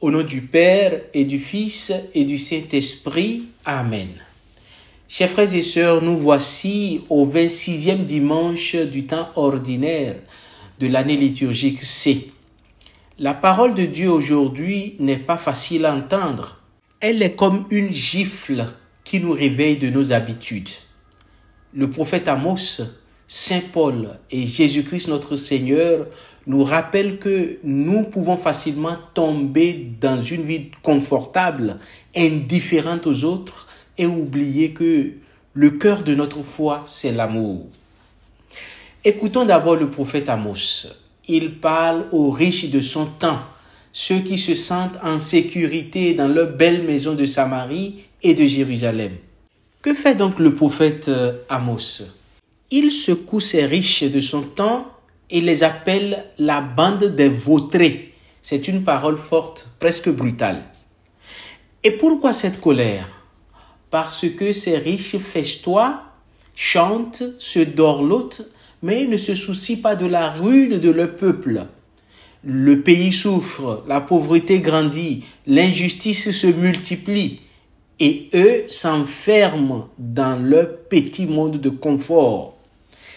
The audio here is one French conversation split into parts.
Au nom du Père et du Fils et du Saint-Esprit. Amen. Chers frères et sœurs, nous voici au 26e dimanche du temps ordinaire de l'année liturgique C. La parole de Dieu aujourd'hui n'est pas facile à entendre. Elle est comme une gifle qui nous réveille de nos habitudes. Le prophète Amos, Saint Paul et Jésus-Christ notre Seigneur nous rappellent que nous pouvons facilement tomber dans une vie confortable, indifférente aux autres et oublier que le cœur de notre foi, c'est l'amour. Écoutons d'abord le prophète Amos. Il parle aux riches de son temps, ceux qui se sentent en sécurité dans leur belle maison de Samarie et de Jérusalem. Que fait donc le prophète Amos? Il secoue ces riches de son temps et les appelle la bande des vautrés. C'est une parole forte, presque brutale. Et pourquoi cette colère? Parce que ces riches festoient, chantent, se dorlotent, mais ne se soucient pas de la ruine de leur peuple. Le pays souffre, la pauvreté grandit, l'injustice se multiplie, et eux s'enferment dans leur petit monde de confort.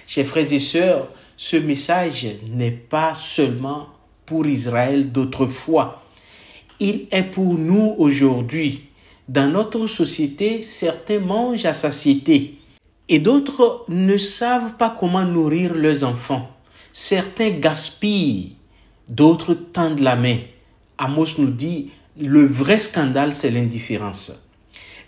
Chers frères et sœurs, ce message n'est pas seulement pour Israël d'autrefois. Il est pour nous aujourd'hui. Dans notre société, certains mangent à satiété et d'autres ne savent pas comment nourrir leurs enfants. Certains gaspillent, d'autres tendent la main. Amos nous dit, le vrai scandale, c'est l'indifférence.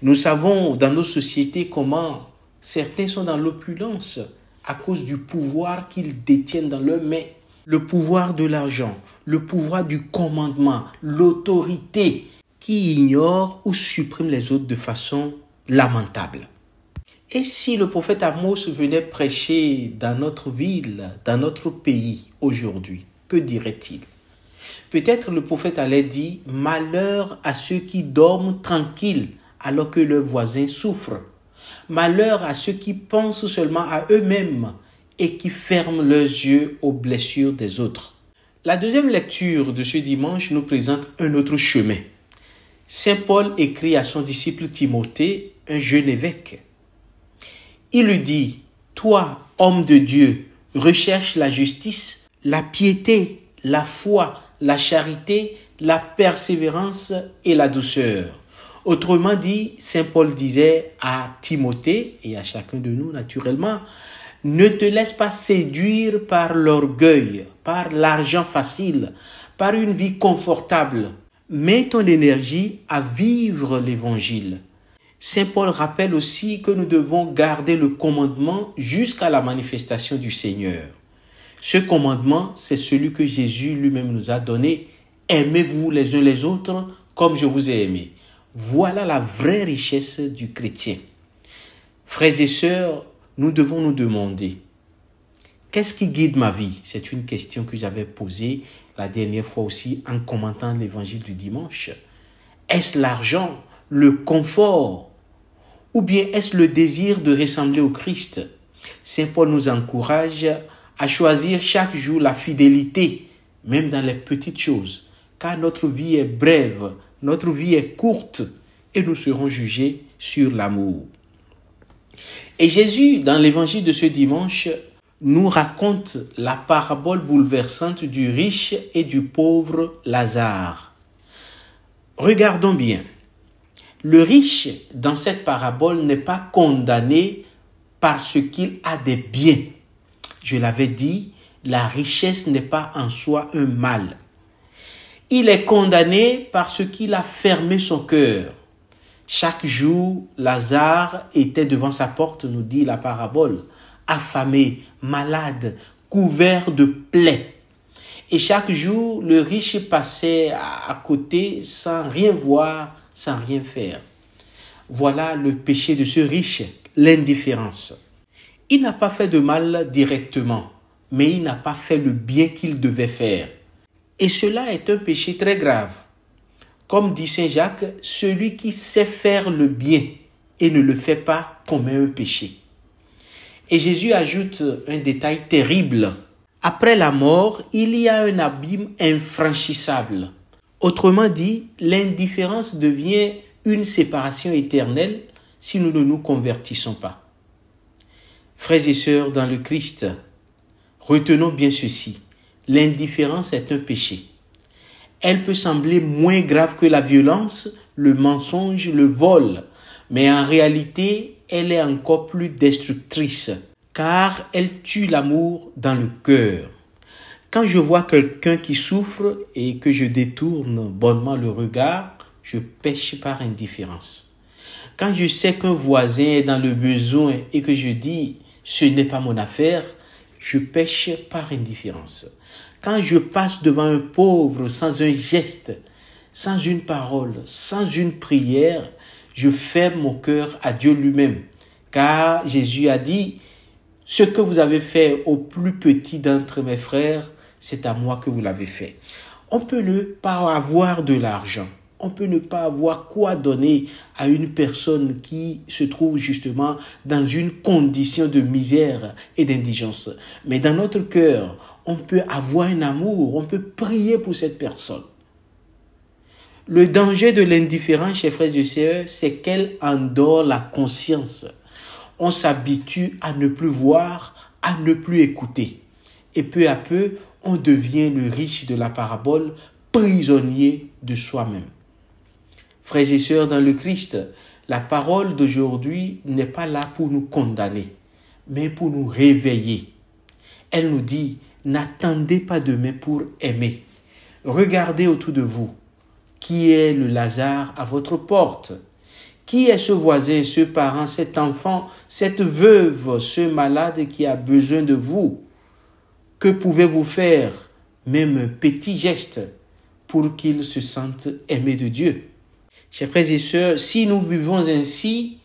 Nous savons dans nos sociétés comment certains sont dans l'opulence à cause du pouvoir qu'ils détiennent dans leurs mains. Le pouvoir de l'argent, le pouvoir du commandement, l'autorité qui ignore ou supprime les autres de façon lamentable. Et si le prophète Amos venait prêcher dans notre ville, dans notre pays aujourd'hui, que dirait-il? Peut-être le prophète allait dire « Malheur à ceux qui dorment tranquilles alors que leurs voisins souffrent. Malheur à ceux qui pensent seulement à eux-mêmes et qui ferment leurs yeux aux blessures des autres. » La deuxième lecture de ce dimanche nous présente un autre chemin. Saint Paul écrit à son disciple Timothée, un jeune évêque. Il lui dit, « Toi, homme de Dieu, recherche la justice, la piété, la foi, la charité, la persévérance et la douceur. » Autrement dit, Saint Paul disait à Timothée, et à chacun de nous naturellement, « Ne te laisse pas séduire par l'orgueil, par l'argent facile, par une vie confortable. Mets ton énergie à vivre l'évangile. » Saint Paul rappelle aussi que nous devons garder le commandement jusqu'à la manifestation du Seigneur. Ce commandement, c'est celui que Jésus lui-même nous a donné. « Aimez-vous les uns les autres comme je vous ai aimé. » Voilà la vraie richesse du chrétien. Frères et sœurs, nous devons nous demander, qu'est-ce qui guide ma vie? C'est une question que j'avais posée la dernière fois aussi en commentant l'évangile du dimanche. Est-ce l'argent, le confort, ou bien est-ce le désir de ressembler au Christ? Saint Paul nous encourage à choisir chaque jour la fidélité, même dans les petites choses, car notre vie est brève, notre vie est courte et nous serons jugés sur l'amour. Et Jésus, dans l'évangile de ce dimanche, nous raconte la parabole bouleversante du riche et du pauvre Lazare. Regardons bien. Le riche, dans cette parabole, n'est pas condamné parce qu'il a des biens. Je l'avais dit, la richesse n'est pas en soi un mal. Il est condamné parce qu'il a fermé son cœur. Chaque jour, Lazare était devant sa porte, nous dit la parabole, affamé, malade, couvert de plaies. Et chaque jour, le riche passait à côté sans rien voir, sans rien faire. Voilà le péché de ce riche, l'indifférence. Il n'a pas fait de mal directement, mais il n'a pas fait le bien qu'il devait faire. Et cela est un péché très grave. Comme dit Saint Jacques, celui qui sait faire le bien et ne le fait pas commet un péché. Et Jésus ajoute un détail terrible. Après la mort, il y a un abîme infranchissable. Autrement dit, l'indifférence devient une séparation éternelle si nous ne nous convertissons pas. Frères et sœurs dans le Christ, retenons bien ceci. L'indifférence est un péché. Elle peut sembler moins grave que la violence, le mensonge, le vol, mais en réalité, elle est encore plus destructrice, car elle tue l'amour dans le cœur. Quand je vois quelqu'un qui souffre et que je détourne bonnement le regard, je pêche par indifférence. Quand je sais qu'un voisin est dans le besoin et que je dis « ce n'est pas mon affaire », je pêche par indifférence. Quand je passe devant un pauvre sans un geste, sans une parole, sans une prière, je ferme mon cœur à Dieu lui-même. Car Jésus a dit, ce que vous avez fait au plus petit d'entre mes frères, c'est à moi que vous l'avez fait. On peut ne pas avoir de l'argent. On peut ne pas avoir quoi donner à une personne qui se trouve justement dans une condition de misère et d'indigence. Mais dans notre cœur, on peut avoir un amour, on peut prier pour cette personne. Le danger de l'indifférence, chers frères et sœurs, c'est qu'elle endort la conscience. On s'habitue à ne plus voir, à ne plus écouter. Et peu à peu, on devient le riche de la parabole, prisonnier de soi-même. Frères et sœurs dans le Christ, la parole d'aujourd'hui n'est pas là pour nous condamner, mais pour nous réveiller. Elle nous dit, n'attendez pas demain pour aimer. Regardez autour de vous. Qui est le Lazare à votre porte? Qui est ce voisin, ce parent, cet enfant, cette veuve, ce malade qui a besoin de vous? Que pouvez-vous faire, même un petit geste, pour qu'il se sente aimé de Dieu? Chers frères et sœurs, si nous vivons ainsi,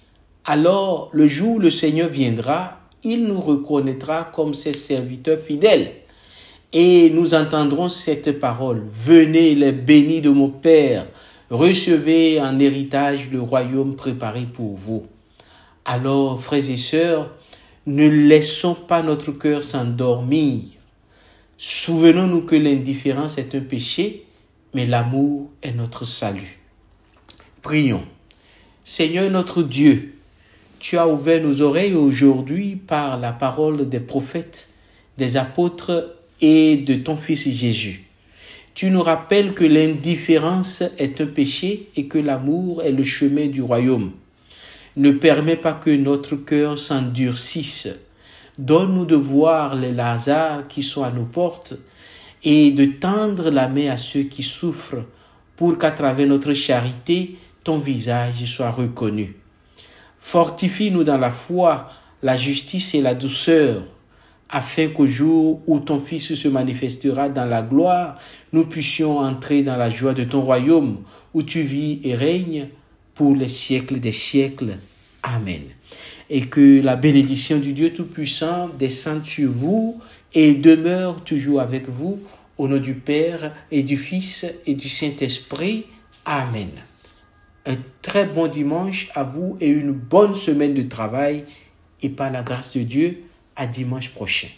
alors le jour où le Seigneur viendra, il nous reconnaîtra comme ses serviteurs fidèles. Et nous entendrons cette parole. Venez les bénis de mon Père, recevez en héritage le royaume préparé pour vous. Alors, frères et sœurs, ne laissons pas notre cœur s'endormir. Souvenons-nous que l'indifférence est un péché, mais l'amour est notre salut. Prions. Seigneur notre Dieu, tu as ouvert nos oreilles aujourd'hui par la parole des prophètes, des apôtres et de ton Fils Jésus. Tu nous rappelles que l'indifférence est un péché et que l'amour est le chemin du royaume. Ne permets pas que notre cœur s'endurcisse. Donne-nous de voir les Lazars qui sont à nos portes et de tendre la main à ceux qui souffrent pour qu'à travers notre charité, ton visage soit reconnu. Fortifie-nous dans la foi, la justice et la douceur, afin qu'au jour où ton Fils se manifestera dans la gloire, nous puissions entrer dans la joie de ton royaume, où tu vis et règnes pour les siècles des siècles. Amen. Et que la bénédiction du Dieu Tout-Puissant descende sur vous et demeure toujours avec vous, au nom du Père et du Fils et du Saint-Esprit. Amen. Un très bon dimanche à vous et une bonne semaine de travail. Et par la grâce de Dieu, à dimanche prochain.